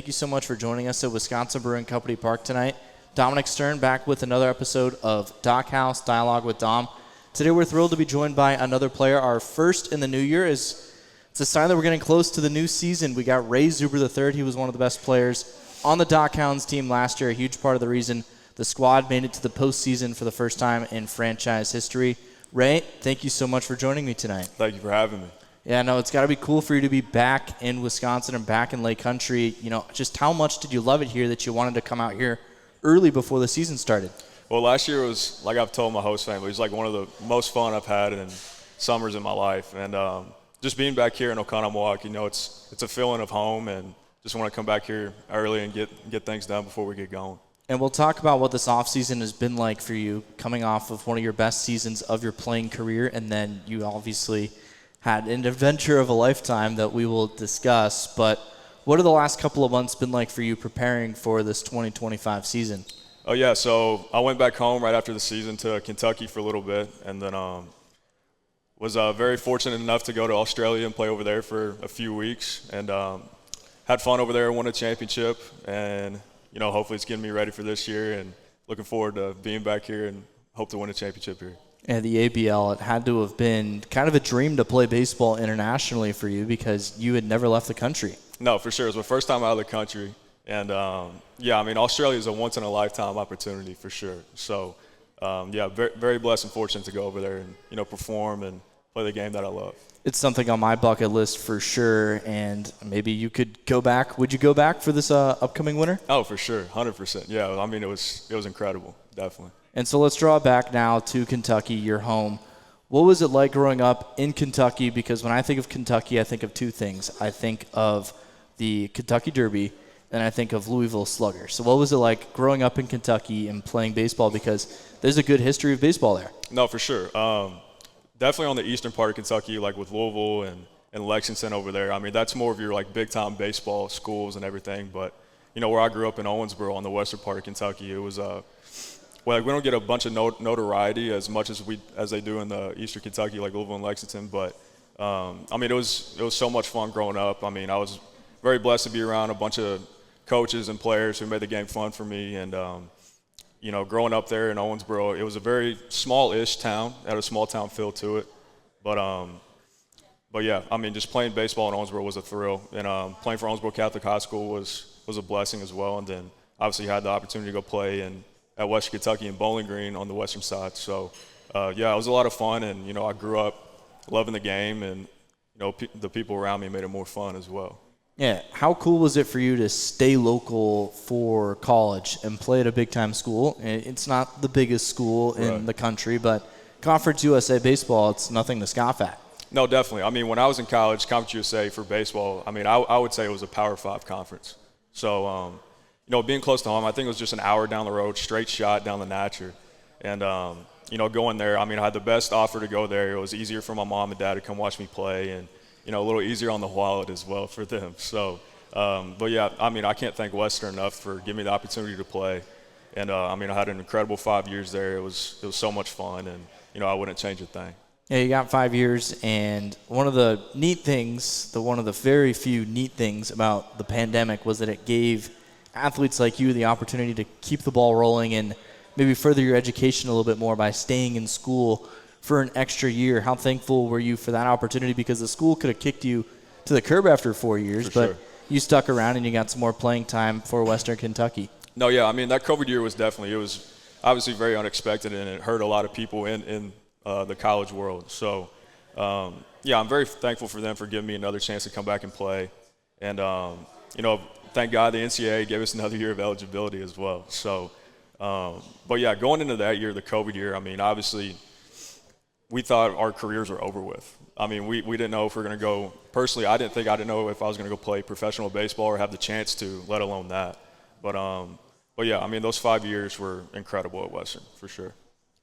you so much for joining us at Wisconsin Brewing Company Park tonight. Dominic Stearn back with another episode of DockHaus Dialogue with Dom. Today we're thrilled to be joined by another player. Our first in the new year it's a sign that we're getting close to the new season. We got Zuberer III. He was one of the best players on the DockHounds team last year, a huge part of the reason the squad made it to the postseason for the first time in franchise history. Ray, thank you so much for joining me tonight. Thank you for having me. Yeah, no, it's got to be cool for you to be back in Wisconsin and back in Lake Country. You know, just how much did you love it here that you wanted to come out here early before the season started? Well, last year was, like I've told my host family, it was like one of the most fun I've had in summers in my life. And just being back here in Oconomowoc, you know, it's a feeling of home, and just want to come back here early and get things done before we get going. And we'll talk about what this offseason has been like for you, coming off of one of your best seasons of your playing career, and then you obviously had an adventure of a lifetime that we will discuss. But what have the last couple of months been like for you preparing for this 2025 season? Oh, yeah, so I went back home right after the season to Kentucky for a little bit, and then was very fortunate enough to go to Australia and play over there for a few weeks, and had fun over there, won a championship, and you know, hopefully it's getting me ready for this year, and looking forward to being back here and hope to win a championship here. And the ABL, it had to have been kind of a dream to play baseball internationally for you because you had never left the country. No, for sure. It was my first time out of the country. And, yeah, I mean, Australia is a once-in-a-lifetime opportunity for sure. So, yeah, very, very blessed and fortunate to go over there and, you know, perform and play the game that I love. It's something on my bucket list for sure, and maybe you could go back. Would you go back for this upcoming winter? Oh, for sure, 100%. Yeah, I mean, it was incredible, definitely. And so let's draw back now to Kentucky, your home. What was it like growing up in Kentucky? Because when I think of Kentucky, I think of two things. I think of the Kentucky Derby, and I think of Louisville Slugger. So what was it like growing up in Kentucky and playing baseball? Because there's a good history of baseball there. No, for sure. Definitely on the eastern part of Kentucky, like with Louisville and Lexington over there. I mean, that's more of your like big-time baseball schools and everything. But, you know, where I grew up in Owensboro on the western part of Kentucky, it was well, we don't get a bunch of notoriety as much as they do in the eastern Kentucky, like Louisville and Lexington. But, I mean, it was so much fun growing up. I mean, I was very blessed to be around a bunch of coaches and players who made the game fun for me. And, you know, growing up there in Owensboro, it was a very small-ish town, had a small-town feel to it. But yeah, I mean, just playing baseball in Owensboro was a thrill. And playing for Owensboro Catholic High School was a blessing as well. And then obviously had the opportunity to go play at Western Kentucky in Bowling Green on the western side. So, yeah, it was a lot of fun. And, you know, I grew up loving the game, and, you know, the people around me made it more fun as well. Yeah, how cool was it for you to stay local for college and play at a big-time school? It's not the biggest school in the country, but Conference USA baseball, it's nothing to scoff at. No, definitely. I mean, when I was in college, Conference USA for baseball, I mean, I would say it was a Power 5 conference. So, you know, being close to home, I think it was just an hour down the road, straight shot down the Natcher. And, you know, going there, I mean, I had the best offer to go there. It was easier for my mom and dad to come watch me play, and, you know, a little easier on the wallet as well for them. So, but yeah, I mean, I can't thank Western enough for giving me the opportunity to play. And, I mean, I had an incredible 5 years there. It was so much fun, and, you know, I wouldn't change a thing. Yeah, you got 5 years, and one of the neat things, one of the very few neat things about the pandemic was that it gave athletes like you the opportunity to keep the ball rolling and maybe further your education a little bit more by staying in school for an extra year. How thankful were you for that opportunity? Because the school could have kicked you to the curb after 4 years, but you stuck around and you got some more playing time for Western Kentucky. No, yeah, I mean, that COVID year was obviously very unexpected, and it hurt a lot of people in the college world. So, yeah, I'm very thankful for them for giving me another chance to come back and play. And, you know, thank God the NCAA gave us another year of eligibility as well. So, but yeah, going into that year, the COVID year, I mean, obviously we thought our careers were over with. I mean, we didn't know if we were going to go – personally, I didn't know if I was going to go play professional baseball or have the chance to, let alone that. But yeah, I mean, those 5 years were incredible at Western for sure.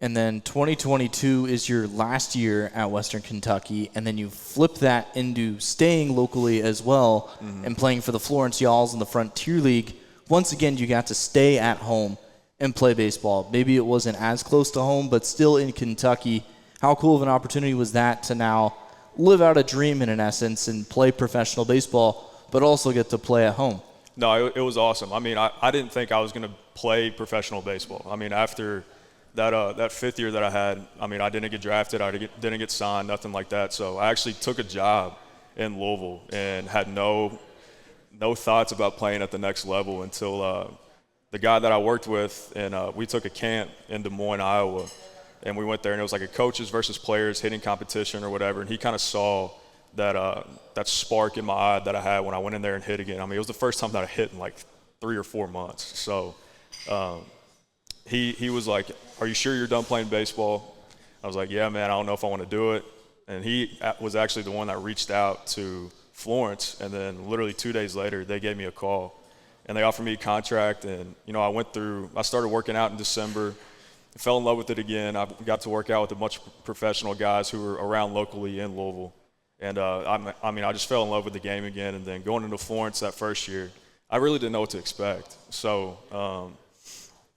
And then 2022 is your last year at Western Kentucky, and then you flip that into staying locally as well and playing for the Florence Yalls in the Frontier League. Once again, you got to stay at home and play baseball. Maybe it wasn't as close to home, but still in Kentucky. How cool of an opportunity was that to now live out a dream in essence and play professional baseball, but also get to play at home? No, it was awesome. I mean, I didn't think I was going to play professional baseball. I mean, after that fifth year that I had, I mean, I didn't get drafted, didn't get signed, nothing like that. So I actually took a job in Louisville and had no thoughts about playing at the next level until the guy that I worked with, and we took a camp in Des Moines, Iowa, and we went there, and it was like a coaches versus players hitting competition or whatever, and he kind of saw that spark in my eye that I had when I went in there and hit again. I mean, it was the first time that I hit in like 3 or 4 months. So he was like, "Are you sure you're done playing baseball?" I was like, "Yeah, man, I don't know if I want to do it." And he was actually the one that reached out to Florence, and then literally 2 days later, they gave me a call, and they offered me a contract. And I started working out in December. I fell in love with it again. I got to work out with a bunch of professional guys who were around locally in Louisville. And I just fell in love with the game again. And then going into Florence that first year, I really didn't know what to expect. So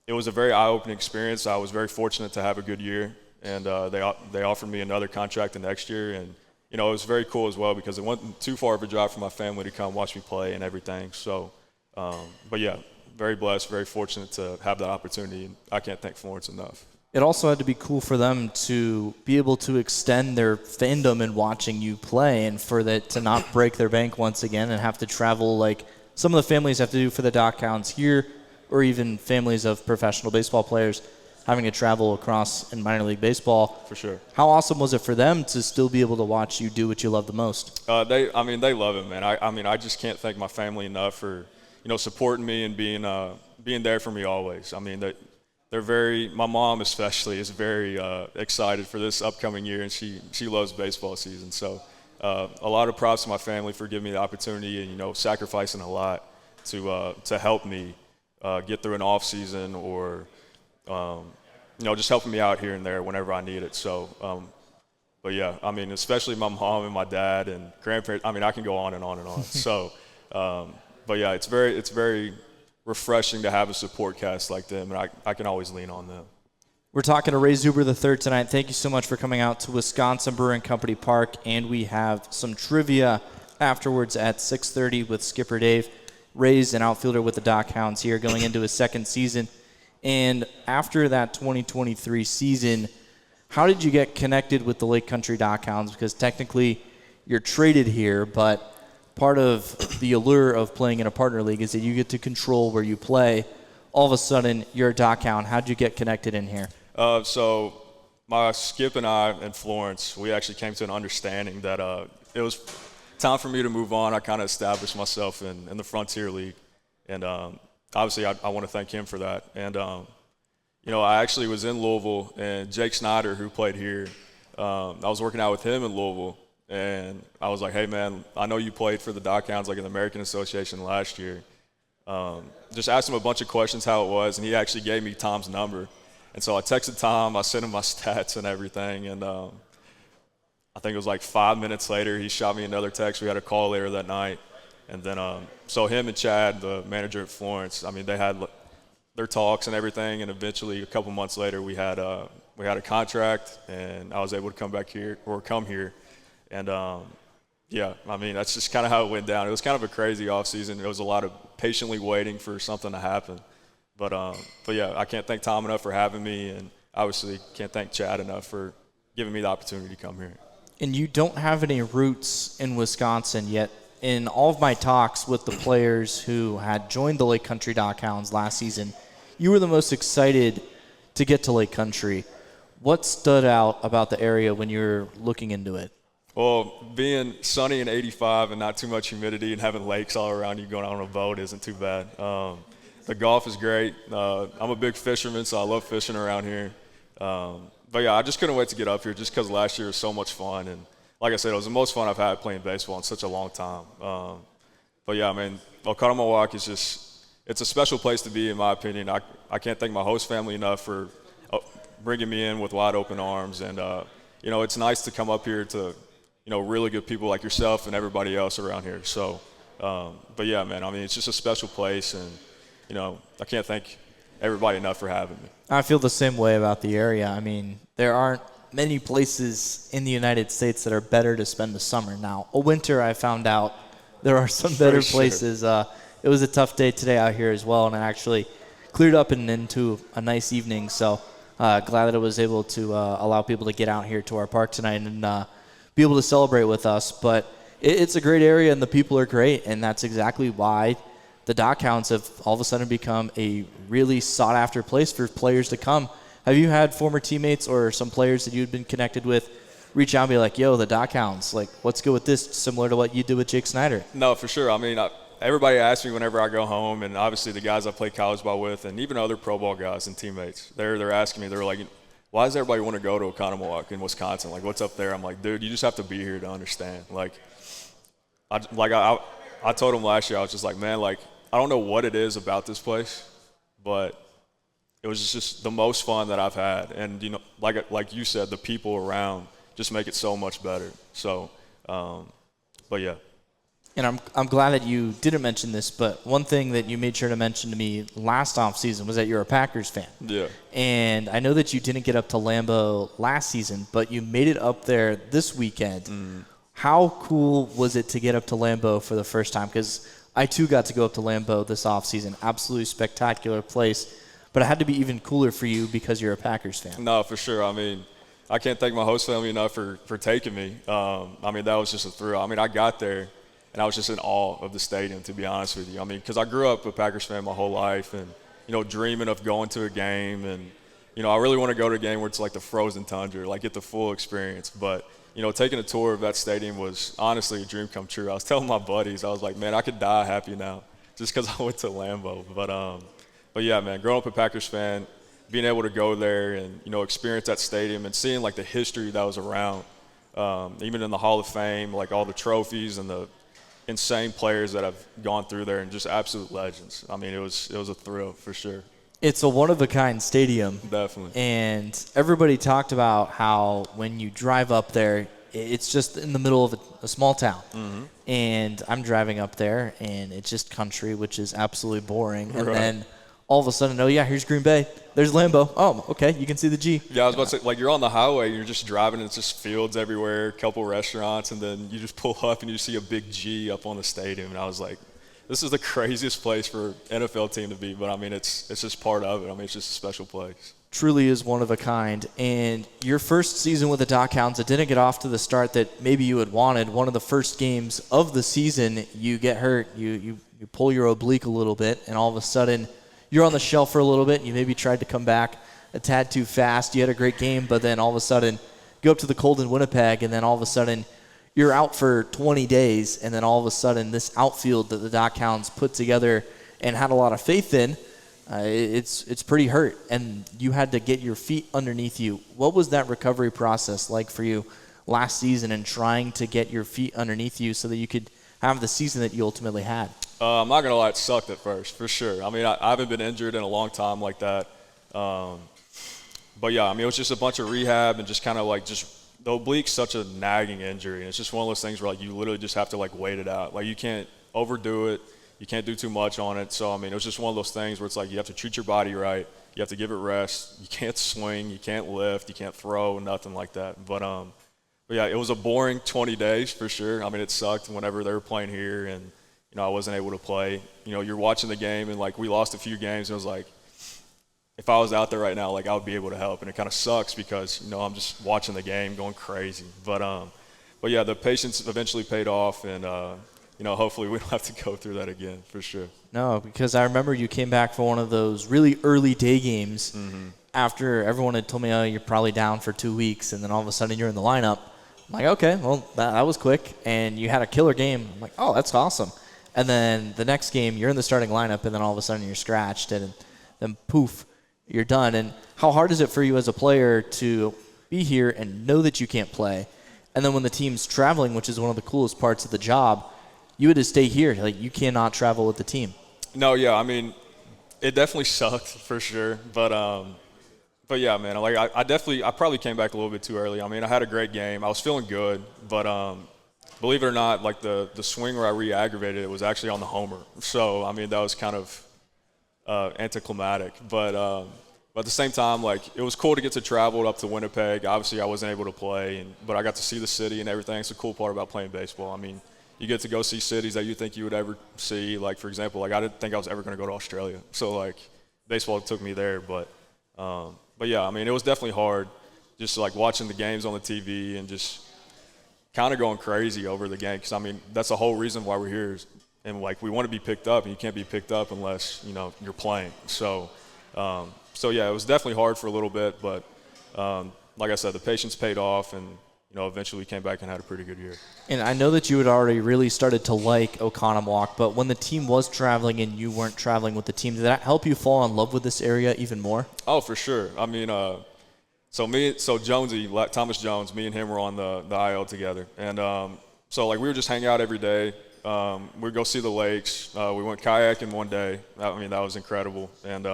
it was a very eye-opening experience. I was very fortunate to have a good year, and they offered me another contract the next year. And it was very cool as well because it wasn't too far of a drive for my family to come watch me play and everything. So, but yeah, very blessed, very fortunate to have that opportunity. And I can't thank Florence enough. It also had to be cool for them to be able to extend their fandom in watching you play, and for that to not break their bank once again and have to travel like some of the families have to do for the DockHounds here, or even families of professional baseball players having to travel across in minor league baseball. For sure. How awesome was it for them to still be able to watch you do what you love the most? They love it, man. I just can't thank my family enough for, supporting me and being there for me always. I mean, my mom especially is very excited for this upcoming year, and she loves baseball season. So a lot of props to my family for giving me the opportunity and, sacrificing a lot to help me get through an off season, or just helping me out here and there whenever I need it. So, but yeah, I mean, especially my mom and my dad and grandparents. I mean, I can go on and on and on. So, but yeah, it's very refreshing to have a support cast like them, and I can always lean on them. We're talking to Ray Zuberer III tonight. Thank you so much for coming out to Wisconsin Brewing Company Park, and we have some trivia afterwards at 6:30 with Skipper Dave. Ray's an outfielder with the DockHounds here going into his second season. And after that 2023 season, how did you get connected with the Lake Country DockHounds? Because technically you're traded here, but part of the allure of playing in a partner league is that you get to control where you play. All of a sudden, you're a DockHound. How did you get connected in here? So my Skip and I and Florence, we actually came to an understanding that it was time for me to move on. I kind of established myself in the Frontier League, and obviously I want to thank him for that. And I actually was in Louisville, and Jake Snyder, who played here, I was working out with him in Louisville, and I was like, "Hey man, I know you played for the DockHounds like in the American Association last year." Just asked him a bunch of questions how it was, and he actually gave me Tom's number. And so I texted Tom, I sent him my stats and everything, and I think it was like 5 minutes later, he shot me another text. We had a call later that night. And then, so him and Chad, the manager at Florence, I mean, they had their talks and everything, and eventually a couple months later, we had a contract, and I was able to come here. And yeah, I mean, that's just kind of how it went down. It was kind of a crazy offseason. There was a lot of patiently waiting for something to happen. But yeah, I can't thank Tom enough for having me, and obviously can't thank Chad enough for giving me the opportunity to come here. And you don't have any roots in Wisconsin yet. In all of my talks with the players who had joined the Lake Country DockHounds last season, you were the most excited to get to Lake Country. What stood out about the area when you were looking into it? Well, being sunny and 85 and not too much humidity and having lakes all around you going out on a boat isn't too bad. The golf is great. I'm a big fisherman, so I love fishing around here. But yeah, I just couldn't wait to get up here just because last year was so much fun. And like I said, it was the most fun I've had playing baseball in such a long time. But yeah, I mean, Oconomowoc is it's a special place to be, in my opinion. I can't thank my host family enough for bringing me in with wide open arms. And, it's nice to come up here to, really good people like yourself and everybody else around here. So, but yeah, man, I mean, it's just a special place. And, I can't thank everybody enough for having me. I feel the same way about the area. I mean, there aren't many places in the United States that are better to spend the summer. Now, a winter, I found out there are some better places it was a tough day today out here as well, and it actually cleared up and into a nice evening. So glad that I was able to allow people to get out here to our park tonight and be able to celebrate with us. But it's a great area, and the people are great, and that's exactly why the DockHounds have all of a sudden become a really sought-after place for players to come. Have you had former teammates or some players that you'd been connected with reach out and be like, yo, the DockHounds, like, let's go with this, similar to what you did with Jake Snyder? No, for sure. I mean, everybody asks me whenever I go home, and obviously the guys I play college ball with and even other pro ball guys and teammates, they're asking me, they're like, why does everybody want to go to Oconomowoc in Wisconsin? Like, what's up there? I'm like, dude, you just have to be here to understand. Like, I told him last year, I was just like, man, like, I don't know what it is about this place, but it was just the most fun that I've had. And, you know, like you said, the people around just make it so much better. So, but yeah. And I'm glad that you didn't mention this, but one thing that you made sure to mention to me last offseason was that you're a Packers fan. Yeah. And I know that you didn't get up to Lambeau last season, but you made it up there this weekend. Mm. How cool was it to get up to Lambeau for the first time? Because I, too, got to go up to Lambeau this offseason. Absolutely spectacular place. But it had to be even cooler for you because you're a Packers fan. No, for sure. I mean, I can't thank my host family enough for taking me. I mean, that was just a thrill. I mean, I got there, and I was just in awe of the stadium, to be honest with you. I mean, because I grew up a Packers fan my whole life and, you know, dreaming of going to a game. And, you know, I really want to go to a game where it's like the frozen tundra, like get the full experience. But, you know, taking a tour of that stadium was honestly a dream come true. I was telling my buddies, I was like, man, I could die happy now just because I went to Lambeau. But yeah, man, growing up a Packers fan, being able to go there and, you know, experience that stadium and seeing like the history that was around, even in the Hall of Fame, like all the trophies and the insane players that have gone through there and just absolute legends. I mean, it was a thrill for sure. It's a one-of-a-kind stadium. Definitely. And everybody talked about how when you drive up there, it's just in the middle of a small town. Mm-hmm. And I'm driving up there, and it's just country, which is absolutely boring. And then all of a sudden, oh, yeah, here's Green Bay. There's Lambeau. Oh, okay, you can see the G. Yeah, I was about to say, like, you're on the highway, you're just driving, and it's just fields everywhere, a couple restaurants, and then you just pull up and you see a big G up on the stadium. And I was like, this is the craziest place for an NFL team to be, but, I mean, it's just part of it. I mean, it's just a special place. Truly is one of a kind. And your first season with the DockHounds, it didn't get off to the start that maybe you had wanted. One of the first games of the season, you get hurt. You pull your oblique a little bit, and all of a sudden you're on the shelf for a little bit. You maybe tried to come back a tad too fast. You had a great game, but then all of a sudden you go up to the cold in Winnipeg, and then all of a sudden you're out for 20 days, and then all of a sudden this outfield that the DockHounds put together and had a lot of faith in, it's pretty hurt, and you had to get your feet underneath you. What was that recovery process like for you last season and trying to get your feet underneath you so that you could have the season that you ultimately had? I'm not going to lie, it sucked at first, for sure. I mean, I haven't been injured in a long time like that. But, yeah, I mean, it was just a bunch of rehab and just kind of like just the oblique's such a nagging injury. And it's just one of those things where, like, you literally just have to, like, wait it out. Like, you can't overdo it. You can't do too much on it. So, I mean, it was just one of those things where it's like you have to treat your body right. You have to give it rest. You can't swing. You can't lift. You can't throw, nothing like that. But yeah, it was a boring 20 days for sure. I mean, it sucked whenever they were playing here and, you know, I wasn't able to play. You know, you're watching the game and, like, we lost a few games and it was like, if I was out there right now, like, I would be able to help. And it kind of sucks because, you know, I'm just watching the game going crazy. But yeah, the patience eventually paid off and, you know, hopefully we don't have to go through that again for sure. No, because I remember you came back for one of those really early day games after everyone had told me, oh, you're probably down for 2 weeks, and then all of a sudden you're in the lineup. I'm like, okay, well, that was quick, and you had a killer game. I'm like, oh, that's awesome. And then the next game, you're in the starting lineup, and then all of a sudden you're scratched, and then poof, you're done. And how hard is it for you as a player to be here and know that you can't play? And then when the team's traveling, which is one of the coolest parts of the job, you had to stay here. Like, you cannot travel with the team. No, yeah, I mean, it definitely sucked for sure. But yeah, man, like I probably came back a little bit too early. I mean, I had a great game. I was feeling good, but believe it or not, like the swing where I re-aggravated it was actually on the homer. So, I mean, that was kind of anticlimactic. But at the same time, like, it was cool to get to travel up to Winnipeg. Obviously, I wasn't able to play, but I got to see the city and everything. It's a cool part about playing baseball. I mean, you get to go see cities that you think you would ever see. Like, for example, like I didn't think I was ever going to go to Australia. So, like, baseball took me there. But yeah, I mean, it was definitely hard just, like, watching the games on the TV and just kind of going crazy over the game. Because, I mean, that's the whole reason why we're here. And, like, we want to be picked up, and you can't be picked up unless, you know, you're playing. So, yeah, it was definitely hard for a little bit. But, like I said, the patience paid off, and, you know, eventually came back and had a pretty good year. And I know that you had already really started to like Oconomowoc, but when the team was traveling and you weren't traveling with the team, did that help you fall in love with this area even more? Oh, for sure. I mean, Jonesy, Thomas Jones, me and him were on the IL together. And so, like, we would just hang out every day. We'd go see the lakes. We went kayaking one day. I mean, that was incredible. And,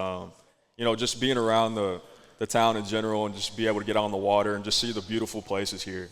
you know, just being around the town in general and just be able to get out on the water and just see the beautiful places here.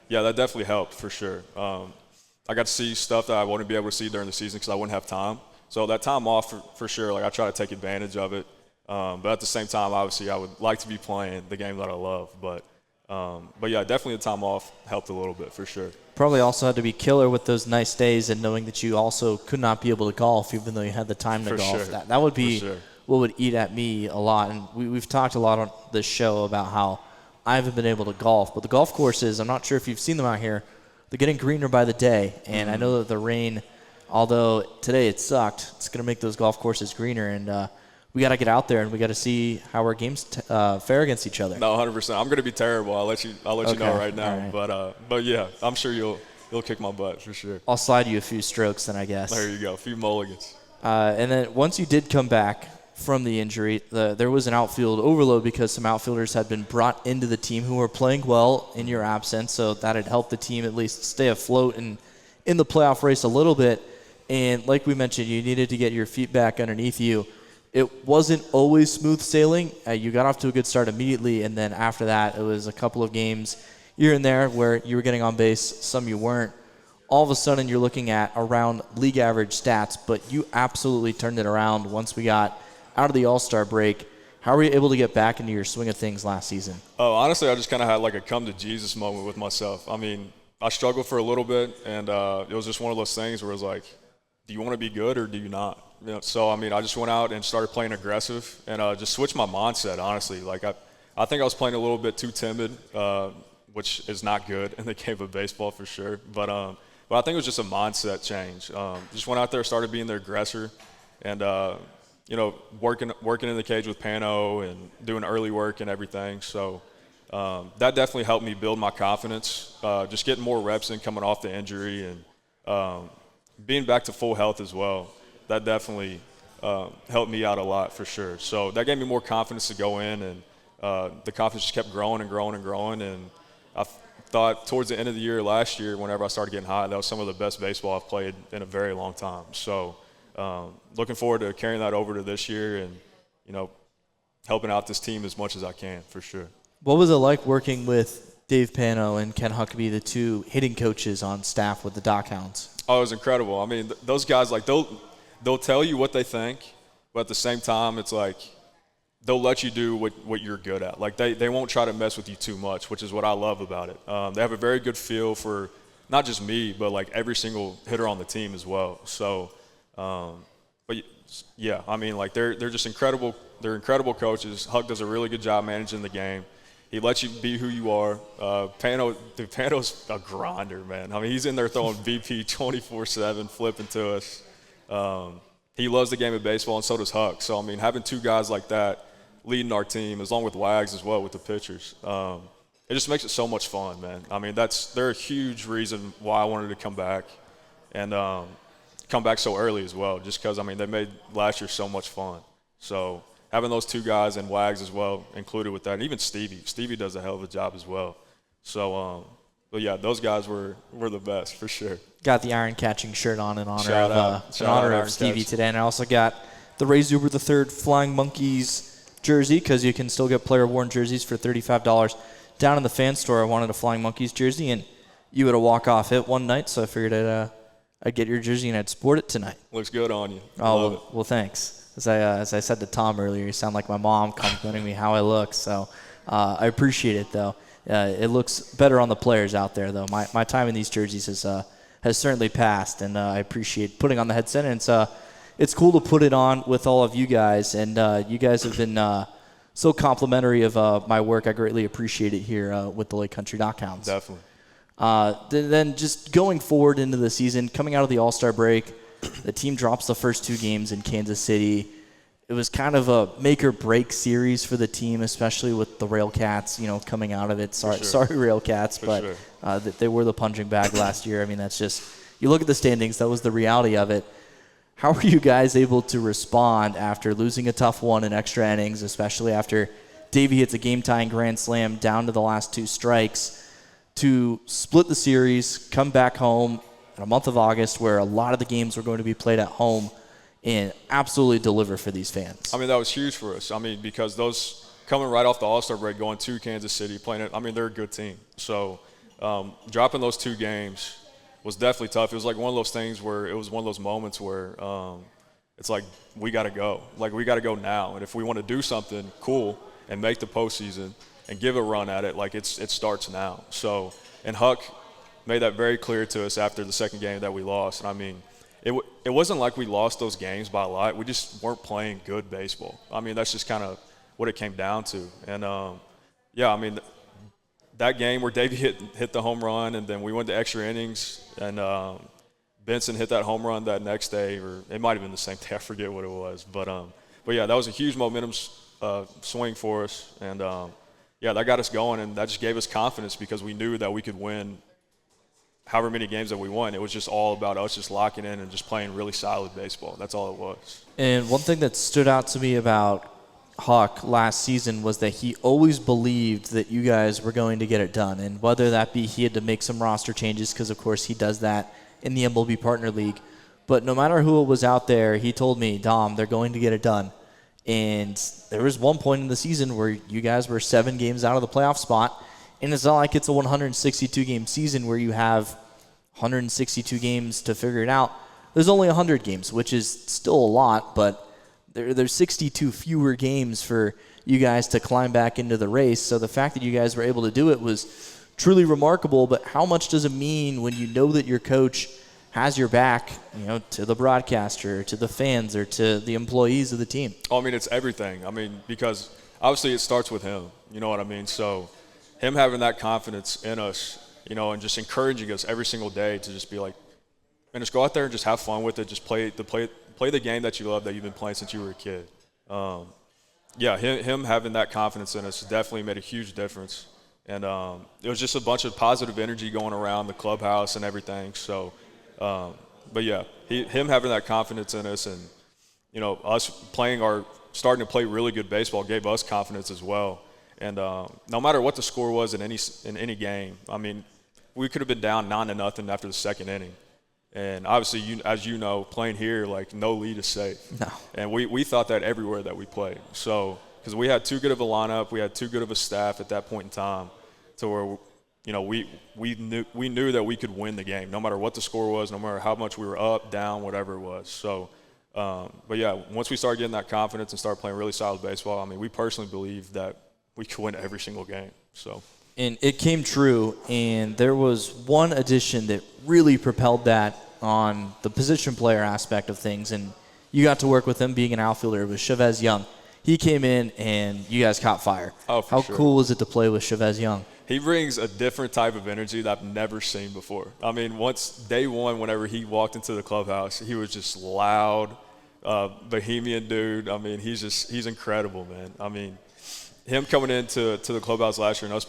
Yeah, that definitely helped for sure. I got to see stuff that I wouldn't be able to see during the season because I wouldn't have time. So that time off for sure, like I try to take advantage of it. But at the same time, obviously, I would like to be playing the game that I love. But yeah, definitely the time off helped a little bit for sure. Probably also had to be killer with those nice days and knowing that you also could not be able to golf even though you had the time to for golf. Sure. That would be what would eat at me a lot. And we've talked a lot on this show about how I haven't been able to golf. But the golf courses, I'm not sure if you've seen them out here, they're getting greener by the day. And I know that the rain, although today it sucked, it's going to make those golf courses greener. And we got to get out there and we got to see how our games fare against each other. No, 100%. I'm going to be terrible. I'll let you know right now. Right. But yeah, I'm sure you'll kick my butt for sure. I'll slide you a few strokes then, I guess. There you go, a few mulligans. And then once you did come back from the injury, there was an outfield overload because some outfielders had been brought into the team who were playing well in your absence, so that had helped the team at least stay afloat and in the playoff race a little bit. And like we mentioned, you needed to get your feet back underneath you. It wasn't always smooth sailing. You got off to a good start immediately, and then after that, it was a couple of games here and there where you were getting on base, some you weren't. All of a sudden, you're looking at around league average stats, but you absolutely turned it around once we got out of the All-Star break. How were you able to get back into your swing of things last season? Oh, honestly, I just kind of had like a come-to-Jesus moment with myself. I mean, I struggled for a little bit, and it was just one of those things where it was like, do you want to be good or do you not? You know, so, I mean, I just went out and started playing aggressive and just switched my mindset, honestly. Like, I think I was playing a little bit too timid, which is not good in the game of baseball for sure. But I think it was just a mindset change. Just went out there, started being the aggressor, and you know, working in the cage with Pano and doing early work and everything. So that definitely helped me build my confidence. Just getting more reps in coming off the injury and being back to full health as well. That definitely helped me out a lot for sure. So that gave me more confidence to go in, and the confidence just kept growing and growing and growing. And I thought towards the end of the year last year, whenever I started getting hot, that was some of the best baseball I've played in a very long time. So looking forward to carrying that over to this year and, you know, helping out this team as much as I can for sure. What was it like working with Dave Pano and Ken Huckabee, the two hitting coaches on staff with the DockHounds? Oh, it was incredible. I mean, those guys, like, they'll tell you what they think, but at the same time, it's like they'll let you do what you're good at. Like, they won't try to mess with you too much, which is what I love about it. They have a very good feel for not just me, but, like, every single hitter on the team as well. So, but, yeah, I mean, like, they're just incredible. They're incredible coaches. Huck does a really good job managing the game. He lets you be who you are. Pano's a grinder, man. I mean, he's in there throwing BP 24/7, flipping to us. He loves the game of baseball, and so does Huck. So, I mean, having two guys like that leading our team, along with Wags as well with the pitchers, it just makes it so much fun, man. I mean, they're a huge reason why I wanted to come back and come back so early as well, just because, I mean, they made last year so much fun. So having those two guys and Wags as well included with that, and even Stevie does a hell of a job as well. So, but yeah, those guys were the best for sure. Got the iron catching shirt on in honor of Stevie today, and I also got the Ray Zuberer III Flying Monkeys jersey because you can still get player-worn jerseys for $35 down in the fan store. I wanted a Flying Monkeys jersey, and you had a walk-off hit one night, so I figured I'd get your jersey and I'd sport it tonight. Looks good on you. Well, thanks. As I said to Tom earlier, you sound like my mom complimenting me how I look. So I appreciate it, though. It looks better on the players out there, though. My time in these jerseys has has certainly passed, and I appreciate putting on the headset. And it's cool to put it on with all of you guys, and you guys have been so complimentary of my work. I greatly appreciate it here with the Lake Country DockHounds. Definitely. Then just going forward into the season, coming out of the All-Star break, the team drops the first 2 games in Kansas City. It was kind of a make-or-break series for the team, especially with the Railcats, coming out of it. Sorry, Railcats, they were the punching bag last year. I mean, that's just – you look at the standings, that was the reality of it. How were you guys able to respond after losing a tough one in extra innings, especially after Davey hits a game-tying grand slam down to the last 2 strikes, to split the series, come back home in a month of August where a lot of the games were going to be played at home, and absolutely deliver for these fans? I mean, that was huge for us. I mean, because those coming right off the All-Star break, going to Kansas City, playing it, I mean, they're a good team. So dropping those 2 games was definitely tough. It was like one of those things where it was one of those moments where it's like, we got to go. Like, we got to go now. And if we want to do something cool and make the postseason and give a run at it, like, it starts now. So, and Huck made that very clear to us after the second game that we lost. And, I mean, it wasn't like we lost those games by a lot. We just weren't playing good baseball. I mean, that's just kind of what it came down to. And, I mean, that game where Davey hit the home run, and then we went to extra innings, and Benson hit that home run that next day, or it might have been the same day. I forget what it was. But yeah, that was a huge momentum swing for us. And, that got us going, and that just gave us confidence because we knew that we could win however many games that we won. It was just all about us just locking in and just playing really solid baseball. That's all it was. And one thing that stood out to me about Huck last season was that he always believed that you guys were going to get it done. And whether that be he had to make some roster changes, because of course he does that in the MLB Partner League. But no matter who was out there, he told me, Dom, they're going to get it done. And there was one point in the season where you guys were 7 games out of the playoff spot. And it's not like it's a 162-game season where you have 162 games to figure it out. There's only 100 games, which is still a lot, but there's 62 fewer games for you guys to climb back into the race. So the fact that you guys were able to do it was truly remarkable. But how much does it mean when you know that your coach has your back, to the broadcaster, to the fans, or to the employees of the team? Oh, I mean, it's everything. I mean, because obviously it starts with him. You know what I mean? So him having that confidence in us, and just encouraging us every single day to just be like, man, just go out there and just have fun with it. Just play the game that you love, that you've been playing since you were a kid. Him having that confidence in us definitely made a huge difference. And it was just a bunch of positive energy going around the clubhouse and everything. So, him having that confidence in us, and us starting to play really good baseball gave us confidence as well. And no matter what the score was in any game, I mean, we could have been down 9-0 after the second inning. And obviously, as you know, playing here, like, no lead is safe. No. And we thought that everywhere that we played. So, because we had too good of a lineup, we had too good of a staff at that point in time, to where we knew that we could win the game, no matter what the score was, no matter how much we were up, down, whatever it was. So, once we started getting that confidence and started playing really solid baseball, I mean, we personally believe that we could win every single game. So. And it came true, and there was one addition that really propelled that on the position player aspect of things, and you got to work with him being an outfielder. It was Chavez Young. He came in, and you guys caught fire. Oh, for sure. How cool was it to play with Chavez Young? He brings a different type of energy that I've never seen before. I mean, day one, whenever he walked into the clubhouse, he was just loud, bohemian dude. I mean, he's incredible, man. I mean, him coming into the clubhouse last year and us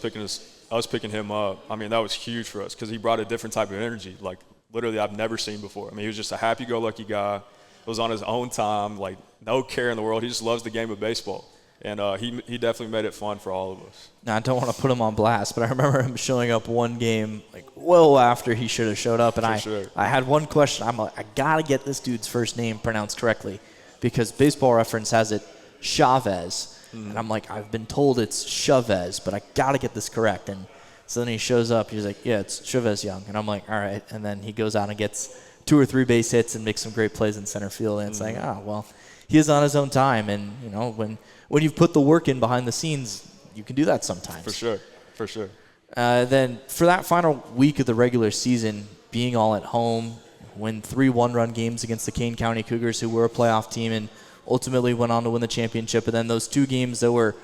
picking him up, I mean, that was huge for us because he brought a different type of energy, like literally I've never seen before. I mean, he was just a happy-go-lucky guy. Was on his own time, like no care in the world. He just loves the game of baseball. And he definitely made it fun for all of us. Now, I don't want to put him on blast, but I remember him showing up one game like well after he should have showed up. And I had one question. I'm like, I got to get this dude's first name pronounced correctly because Baseball Reference has it Chavez. Mm-hmm. And I'm like, I've been told it's Chavez, but I got to get this correct. And so then he shows up. He's like, yeah, it's Chavez Young. And I'm like, all right. And then he goes out and gets 2 or 3 base hits and makes some great plays in center field. And it's like, well, he is on his own time. And, you know, when you've put the work in behind the scenes, you can do that sometimes. For sure. Then for that final week of the regular season, being all at home, win 3 one-run games against the Kane County Cougars, who were a playoff team and ultimately went on to win the championship. And then those 2 games that were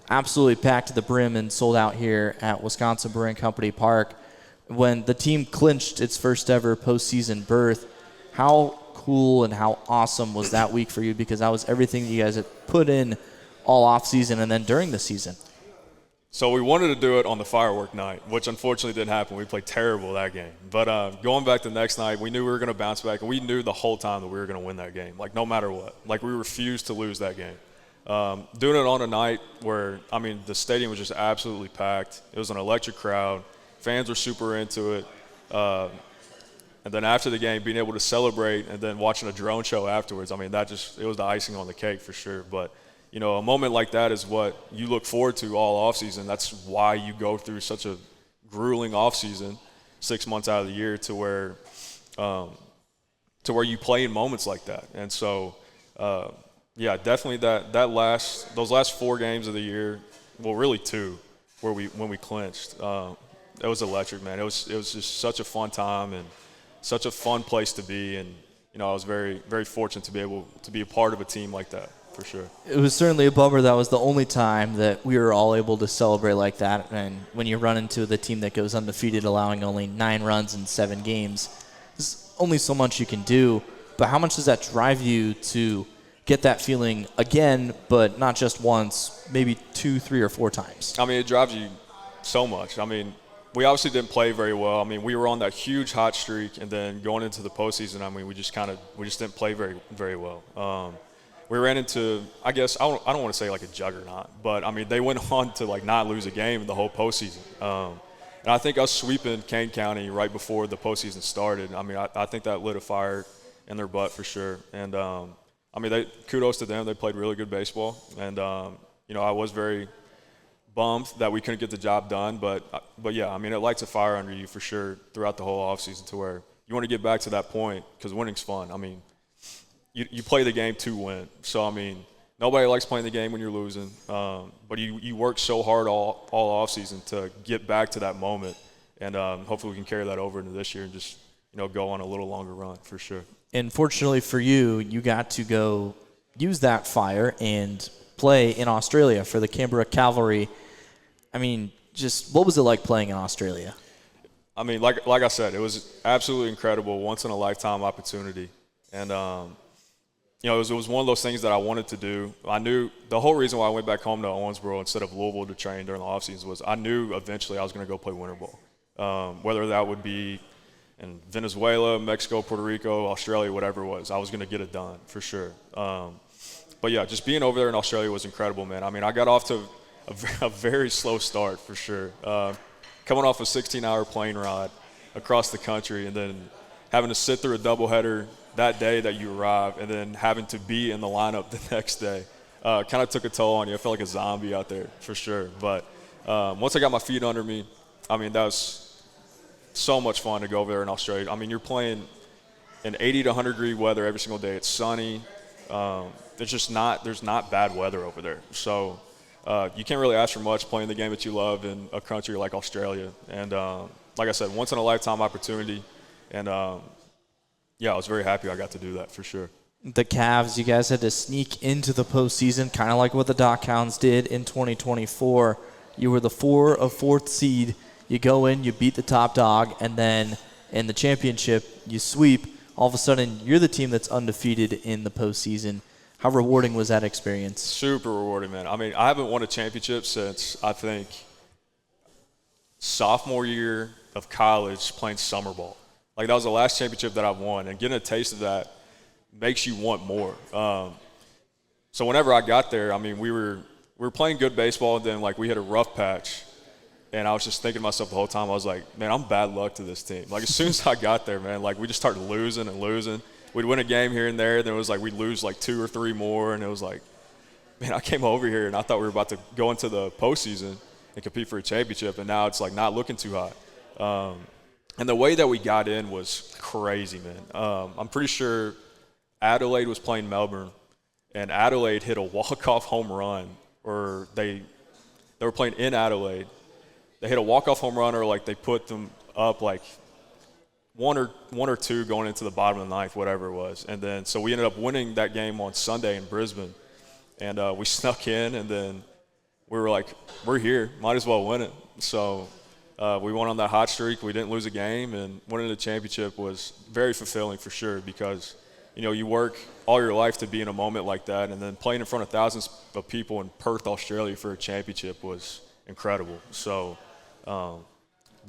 absolutely packed to the brim and sold out here at Wisconsin Brewing Company Park. When the team clinched its first ever postseason berth, how cool and how awesome was that week for you? Because that was everything that you guys had put in all offseason and then during the season. So we wanted to do it on the firework night, which unfortunately didn't happen. We played terrible that game. But going back the next night, we knew we were going to bounce back, and we knew the whole time that we were going to win that game, like no matter what. Like we refused to lose that game. Doing it on a night where, I mean, the stadium was just absolutely packed. It was an electric crowd. Fans were super into it. And then after the game, being able to celebrate and then watching a drone show afterwards, I mean, it was the icing on the cake for sure. But you know, a moment like that is what you look forward to all offseason. That's why you go through such a grueling offseason, 6 months out of the year, to where you play in moments like that. And so, yeah, definitely those last 4 games of the year, well, really 2, when we clinched, it was electric, man. It was just such a fun time and such a fun place to be. And you know, I was very, very fortunate to be able to be a part of a team like that. For sure. It was certainly a bummer that was the only time that we were all able to celebrate like that. And when you run into the team that goes undefeated, allowing only 9 runs in 7 games, there's only so much you can do. But how much does that drive you to get that feeling again, but not just once, maybe 2, 3, or 4 times? I mean, it drives you so much. I mean, we obviously didn't play very well. I mean, we were on that huge hot streak, and then going into the postseason, I mean, we just didn't play very, very well. We ran into, I guess, I don't want to say like a juggernaut, but I mean, they went on to like not lose a game the whole postseason. And I think us sweeping Kane County right before the postseason started, I mean, I think that lit a fire in their butt for sure. And I mean, kudos to them. They played really good baseball. And you know, I was very bummed that we couldn't get the job done, but yeah, I mean, it lights a fire under you for sure throughout the whole offseason, to where you want to get back to that point, because winning's fun. I mean, you play the game to win. So, I mean, nobody likes playing the game when you're losing. But you work so hard all offseason to get back to that moment. And hopefully we can carry that over into this year and just, you know, go on a little longer run for sure. And fortunately for you, you got to go use that fire and play in Australia for the Canberra Cavalry. I mean, just what was it like playing in Australia? I mean, like I said, it was absolutely incredible, once-in-a-lifetime opportunity. And you know, it was one of those things that I wanted to do. I knew the whole reason why I went back home to Owensboro instead of Louisville to train during the offseason was I knew eventually I was going to go play winter ball. Whether that would be in Venezuela, Mexico, Puerto Rico, Australia, whatever it was, I was going to get it done for sure. But yeah, just being over there in Australia was incredible, man. I mean, I got off to a very slow start for sure. Coming off a 16-hour plane ride across the country and then having to sit through a doubleheader that day that you arrive, and then having to be in the lineup the next day kind of took a toll on you. I felt like a zombie out there for sure. But once I got my feet under me, I mean, that was so much fun to go over there in Australia. I mean, you're playing in 80 to 100 degree weather every single day. It's sunny. There's not bad weather over there. So you can't really ask for much playing the game that you love in a country like Australia. And like I said, once in a lifetime opportunity. And yeah, I was very happy I got to do that for sure. The Cavs, you guys had to sneak into the postseason, kind of like what the DockHounds did in 2024. You were the 4th seed. You go in, you beat the top dog, and then in the championship, you sweep. All of a sudden, you're the team that's undefeated in the postseason. How rewarding was that experience? Super rewarding, man. I mean, I haven't won a championship since, I think, sophomore year of college playing summer ball. Like, that was the last championship that I've won, and getting a taste of that makes you want more. So whenever I got there, I mean, we were playing good baseball, and then, like, we hit a rough patch, and I was just thinking to myself the whole time, I was like, man, I'm bad luck to this team. Like, as soon as I got there, man, like, we just started losing and losing. We'd win a game here and there, then it was like we'd lose, like, 2 or 3 more, and it was like, man, I came over here, and I thought we were about to go into the postseason and compete for a championship, and now it's, like, not looking too hot. And the way that we got in was crazy, man. I'm pretty sure Adelaide was playing Melbourne, and Adelaide hit a walk-off home run, or they were playing in Adelaide. They hit a walk-off home run, or like they put them up like one or two going into the bottom of the ninth, whatever it was. And then so we ended up winning that game on Sunday in Brisbane. And we snuck in, and then we were like, we're here, might as well win it. So we went on that hot streak. We didn't lose a game, and winning the championship was very fulfilling for sure because, you work all your life to be in a moment like that, and then playing in front of thousands of people in Perth, Australia for a championship was incredible. So, but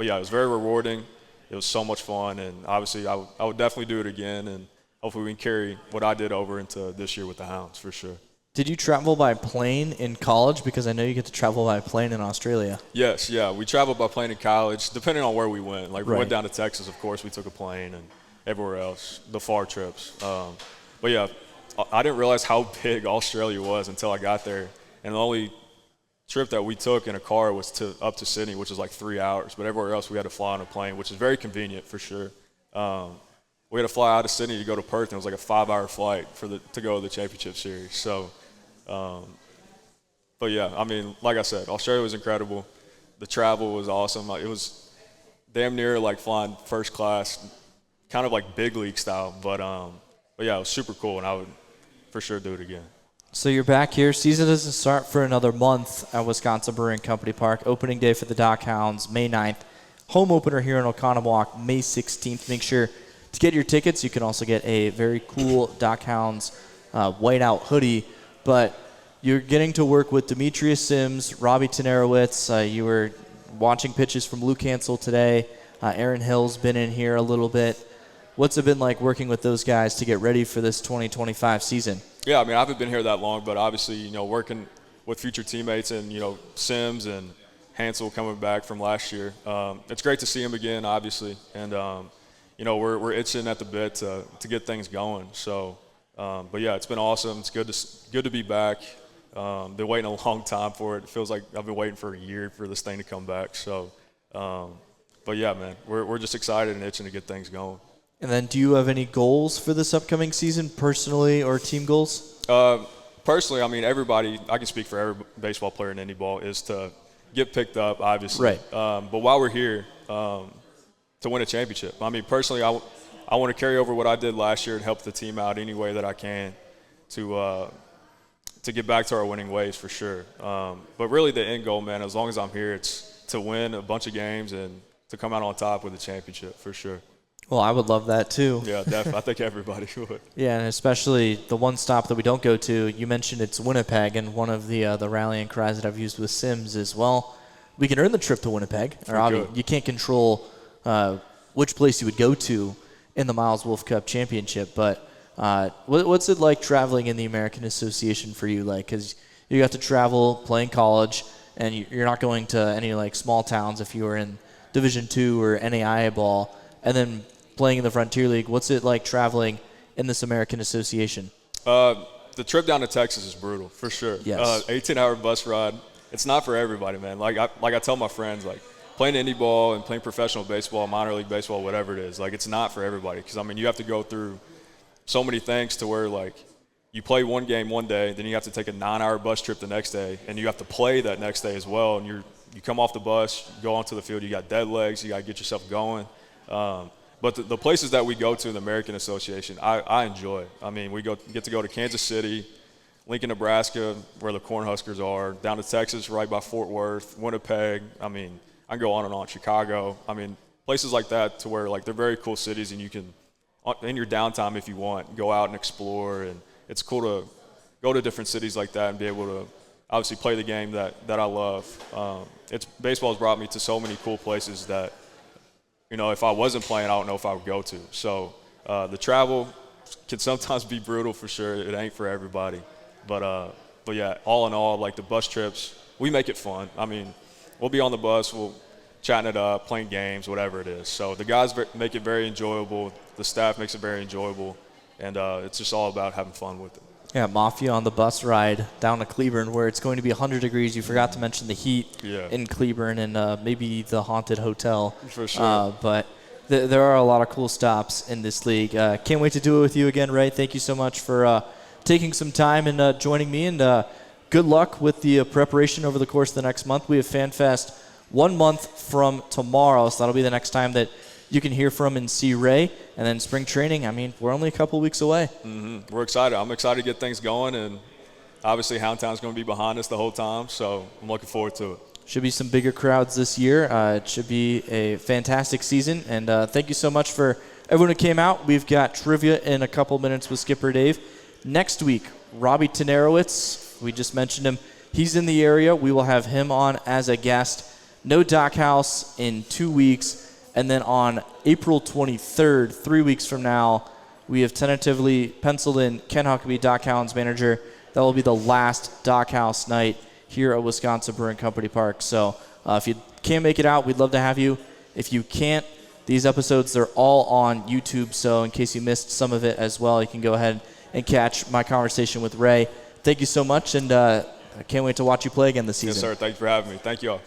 yeah, it was very rewarding. It was so much fun, and obviously I would definitely do it again, and hopefully we can carry what I did over into this year with the Hounds for sure. Did you travel by plane in college? Because I know you get to travel by plane in Australia. Yes, yeah. We traveled by plane in college, depending on where we went. Like, we Right. went down to Texas, of course. We took a plane, and everywhere else, the far trips. But, yeah, I didn't realize how big Australia was until I got there. And the only trip that we took in a car was up to Sydney, which is like 3 hours. But everywhere else, we had to fly on a plane, which is very convenient for sure. We had to fly out of Sydney to go to Perth, and it was like a 5-hour flight to go to the championship series. So, but yeah, I mean, like I said, Australia was incredible. The travel was awesome. It was damn near like flying first class, kind of like big league style. But yeah, it was super cool, and I would for sure do it again. So you're back here. Season doesn't start for another month at Wisconsin Brewing Company Park. Opening day for the DockHounds, May 9th. Home opener here in Oconomowoc, May 16th. Make sure to get your tickets. You can also get a very cool DockHounds whiteout hoodie. But you're getting to work with Demetrius Sims, Robbie Tenerowicz. You were watching pitches from Luke Hansel today. Aaron Hill's been in here a little bit. What's it been like working with those guys to get ready for this 2025 season? Yeah, I mean, I haven't been here that long, but obviously, working with future teammates and, Sims and Hansel coming back from last year. It's great to see him again, obviously. And, we're itching at the bit to get things going. So, but yeah, it's been awesome. It's good to be back. Been waiting a long time for it. It feels like I've been waiting for a year for this thing to come back. So, but yeah, man, we're just excited and itching to get things going. And then do you have any goals for this upcoming season, personally or team goals? Personally, I mean, I can speak for every baseball player in any ball, is to get picked up, obviously. Right. But while we're here, to win a championship. I mean, personally, I want to carry over what I did last year and help the team out any way that I can to get back to our winning ways for sure. But really the end goal, man, as long as I'm here, it's to win a bunch of games and to come out on top with a championship for sure. Well, I would love that too. Yeah, definitely. I think everybody would. Yeah, and especially the one stop that we don't go to. You mentioned it's Winnipeg, and one of the rallying cries that I've used with Sims is, well, we can earn the trip to Winnipeg. You can't control which place you would go to in the Miles Wolf Cup Championship, but what's it like traveling in the American Association for you? Like, because you got to travel playing college, and you're not going to any like small towns if you were in Division II or NAIA ball, and then playing in the Frontier League. What's it like traveling in this American Association? The trip down to Texas is brutal for sure. Yes. 18-hour bus ride. It's not for everybody, man. Like I tell my friends, like, playing indie ball and playing professional baseball, minor league baseball, whatever it is, like, it's not for everybody. Because, I mean, you have to go through so many things to where, like, you play one game one day, then you have to take a 9-hour bus trip the next day, and you have to play that next day as well. And you come off the bus, you go onto the field, you got dead legs, you got to get yourself going. But the places that we go to in the American Association, I enjoy. I mean, we get to go to Kansas City, Lincoln, Nebraska, where the Cornhuskers are, down to Texas, right by Fort Worth, Winnipeg. I mean, I can go on and on. Chicago. I mean, places like that to where, like, they're very cool cities, and you can, in your downtime if you want, go out and explore. And it's cool to go to different cities like that and be able to obviously play the game that I love. Baseball has brought me to so many cool places that, if I wasn't playing, I don't know if I would go to. So the travel can sometimes be brutal for sure. It ain't for everybody. But yeah, all in all, like, the bus trips, we make it fun. I mean, we'll be on the bus, we'll chatting it up, playing games, whatever it is. So the guys make it very enjoyable. The staff makes it very enjoyable. And it's just all about having fun with it. Yeah, Mafia on the bus ride down to Cleburne, where it's going to be 100 degrees. You forgot to mention the heat in Cleburne and maybe the haunted hotel. For sure. But there are a lot of cool stops in this league. Can't wait to do it with you again, Ray. Thank you so much for taking some time and joining me. And good luck with the preparation over the course of the next month. We have FanFest 1 month from tomorrow, so that'll be the next time that you can hear from and see Ray. And then spring training, I mean, we're only a couple weeks away. Mm-hmm. We're excited. I'm excited to get things going, and obviously Houndtown's going to be behind us the whole time, so I'm looking forward to it. Should be some bigger crowds this year. It should be a fantastic season. And thank you so much for everyone who came out. We've got trivia in a couple minutes with Skipper Dave. Next week, Robbie Tenerowicz, we just mentioned him. He's in the area. We will have him on as a guest. No DockHouse in 2 weeks. And then on April 23rd, 3 weeks from now, we have tentatively penciled in Ken Huckabee, DockHounds manager. That will be the last DockHouse night here at Wisconsin Brewing Company Park. So if you can't make it out, we'd love to have you. If you can't, these episodes, they're all on YouTube. So in case you missed some of it as well, you can go ahead and catch my conversation with Ray. Thank you so much, and I can't wait to watch you play again this season. Yes, sir. Thank you for having me. Thank you all.